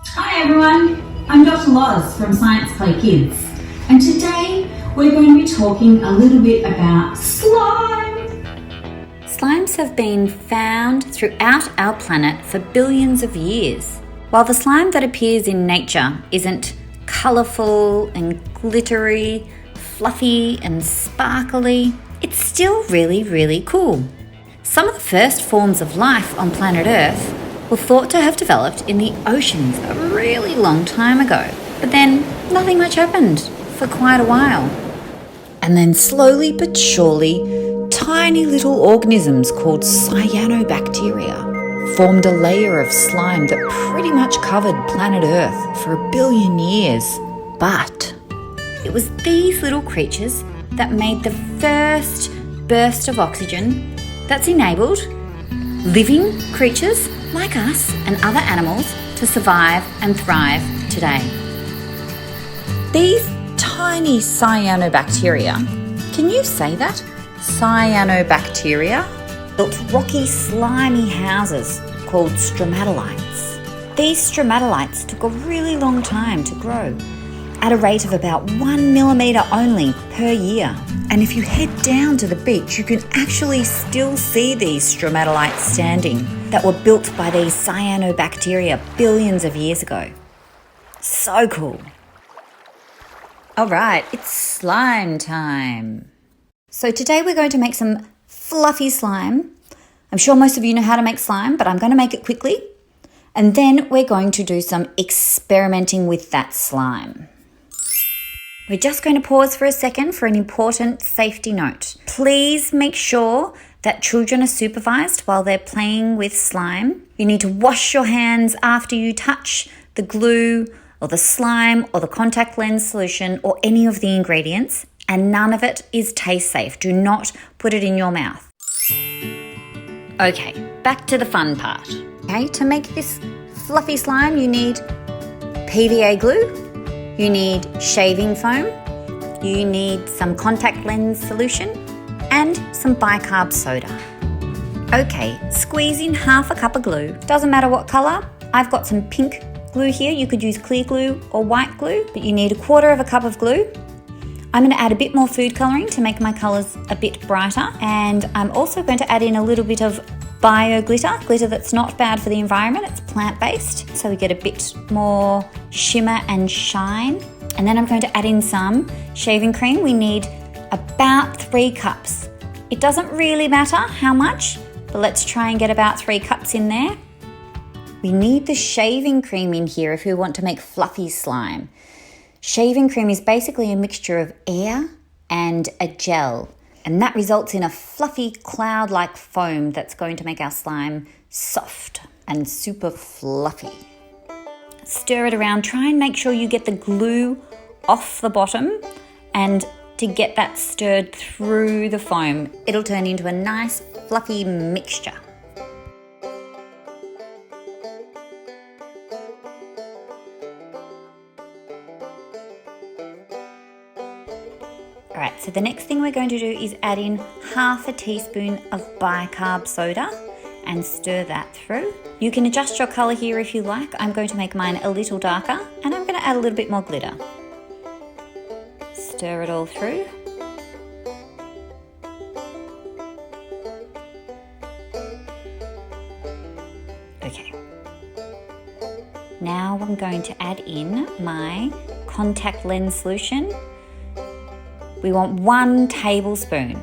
Hi everyone, I'm Dr Loz from Science Play Kids, and today we're going to be talking a little bit about slime. Slimes have been found throughout our planet for billions of years. While the slime that appears in nature isn't colourful and glittery, fluffy and sparkly, it's still really cool. Some of the first forms of life on planet Earth were thought to have developed in the oceans a really long time ago. But then nothing much happened for quite a while. And then slowly but surely, tiny little organisms called cyanobacteria formed a layer of slime that pretty much covered planet Earth for 1 billion years. But it was these little creatures that made the first burst of oxygen that's enabled living creatures like us and other animals to survive and thrive today. These tiny cyanobacteria, can you say that? Cyanobacteria built rocky, slimy houses called stromatolites. These stromatolites took a really long time to grow, at a rate of about 1 millimetre only per year. And if you head down to the beach, you can actually still see these stromatolites standing that were built by these cyanobacteria billions of years ago. So cool. All right, it's slime time. So today we're going to make some fluffy slime. I'm sure most of you know how to make slime, but I'm going to make it quickly. And then we're going to do some experimenting with that slime. We're just going to pause for a second for an important safety note. Please make sure that children are supervised while they're playing with slime. You need to wash your hands after you touch the glue or the slime or the contact lens solution or any of the ingredients, and none of it is taste safe. Do not put it in your mouth. Okay, back to the fun part. Okay, to make this fluffy slime, you need PVA glue. You need shaving foam, you need some contact lens solution, and some bicarb soda. Okay, squeeze in half a cup of glue. Doesn't matter what colour. I've got some pink glue here. You could use clear glue or white glue, but you need 1/4 cup of glue. I'm going to add a bit more food colouring to make my colours a bit brighter, and I'm also going to add in a little bit of bio glitter that's not bad for the environment. It's plant-based, so we get a bit more shimmer and shine. And then I'm going to add in some shaving cream. We need about 3 cups. It doesn't really matter how much, but let's try and get about 3 cups in there. We need the shaving cream in here if we want to make fluffy slime. Shaving cream is basically a mixture of air and a gel, and that results in a fluffy cloud-like foam that's going to make our slime soft and super fluffy. Stir it around. Try and make sure you get the glue off the bottom, and to get that stirred through the foam, it'll turn into a nice fluffy mixture. Alright, so the next thing we're going to do is add in half a teaspoon of bicarb soda and stir that through. You can adjust your colour here if you like. I'm going to make mine a little darker, and I'm going to add a little bit more glitter. Stir it all through. Okay. Now I'm going to add in my contact lens solution. We want 1 tablespoon.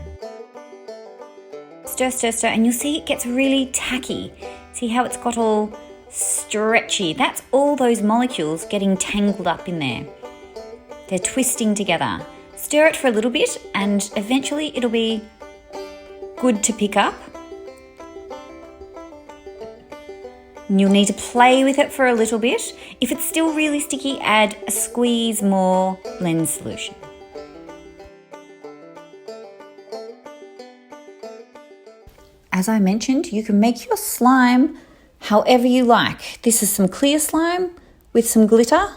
Stir, stir, stir, and you'll see it gets really tacky. See how it's got all stretchy? That's all those molecules getting tangled up in there. They're twisting together. Stir it for a little bit, and eventually it'll be good to pick up. You'll need to play with it for a little bit. If it's still really sticky, add a squeeze more lens solution. As I mentioned, you can make your slime however you like. This is some clear slime with some glitter.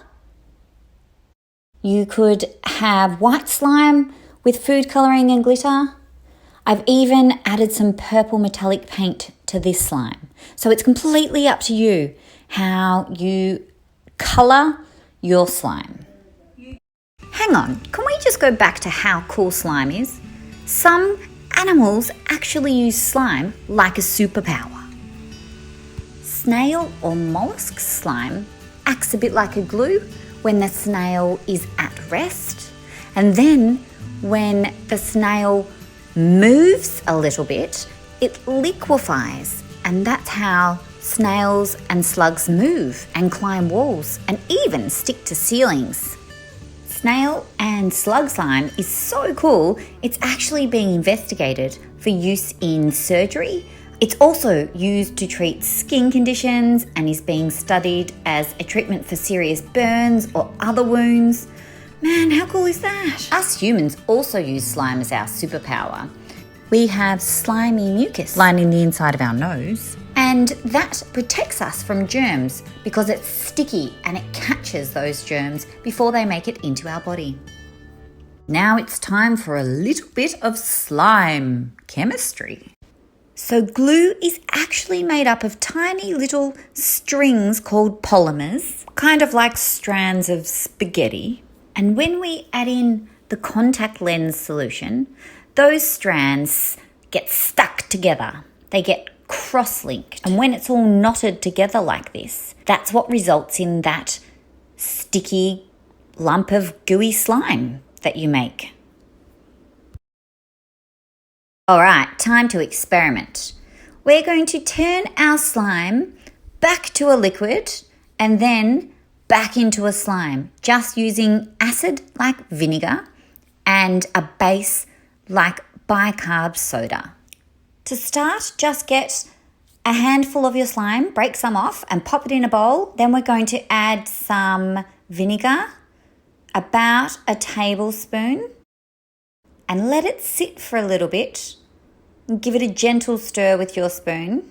You could have white slime with food colouring and glitter. I've even added some purple metallic paint to this slime. So it's completely up to you how you colour your slime. Hang on, can we just go back to how cool slime is? Some animals actually use slime like a superpower. Snail or mollusk slime acts a bit like a glue when the snail is at rest, and then when the snail moves a little bit, it liquefies, and that's how snails and slugs move and climb walls and even stick to ceilings. Snail and slug slime is so cool, it's actually being investigated for use in surgery. It's also used to treat skin conditions and is being studied as a treatment for serious burns or other wounds. Man, how cool is that? Us humans also use slime as our superpower. We have slimy mucus lining the inside of our nose, and that protects us from germs because it's sticky and it catches those germs before they make it into our body. Now it's time for a little bit of slime chemistry. So glue is actually made up of tiny little strings called polymers, kind of like strands of spaghetti. And when we add in the contact lens solution, those strands get stuck together. They get cross-linked. And when it's all knotted together like this, that's what results in that sticky lump of gooey slime that you make. All right, time to experiment. We're going to turn our slime back to a liquid and then back into a slime, just using acid like vinegar and a base like bicarb soda. To start, just get a handful of your slime, break some off and pop it in a bowl. Then we're going to add some vinegar, about a tablespoon, and let it sit for a little bit. Give it a gentle stir with your spoon.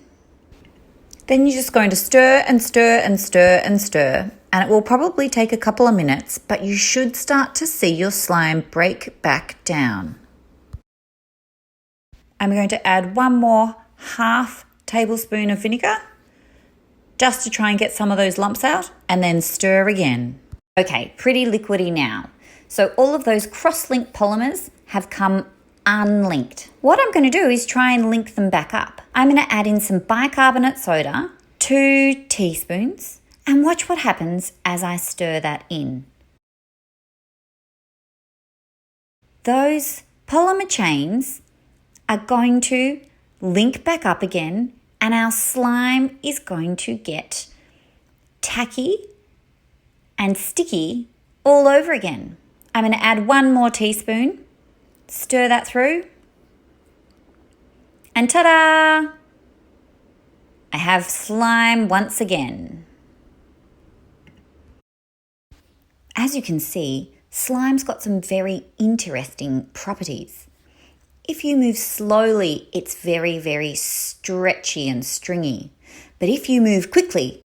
Then you're just going to stir and stir and stir and stir, and it will probably take a couple of minutes, but you should start to see your slime break back down. I'm going to add one more half tablespoon of vinegar just to try and get some of those lumps out, and then stir again. Okay, pretty liquidy now. So all of those cross-linked polymers have come unlinked. What I'm going to do is try and link them back up. I'm going to add in some bicarbonate soda, 2 teaspoons, and watch what happens as I stir that in. Those polymer chains are going to link back up again, and our slime is going to get tacky and sticky all over again. I'm going to add 1 more teaspoon, stir that through, and ta-da! I have slime once again. As you can see, slime's got some very interesting properties. If you move slowly, it's very, very stretchy and stringy. But if you move quickly,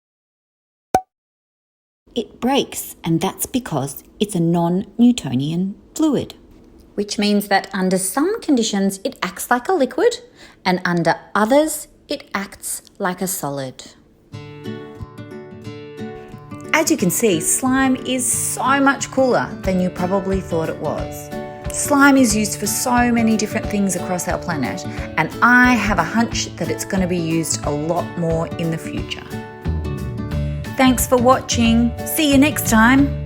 it breaks, and that's because it's a non-Newtonian fluid, which means that under some conditions it acts like a liquid, and under others it acts like a solid. As you can see, slime is so much cooler than you probably thought it was. Slime is used for so many different things across our planet, and I have a hunch that it's going to be used a lot more in the future. Thanks for watching. See you next time.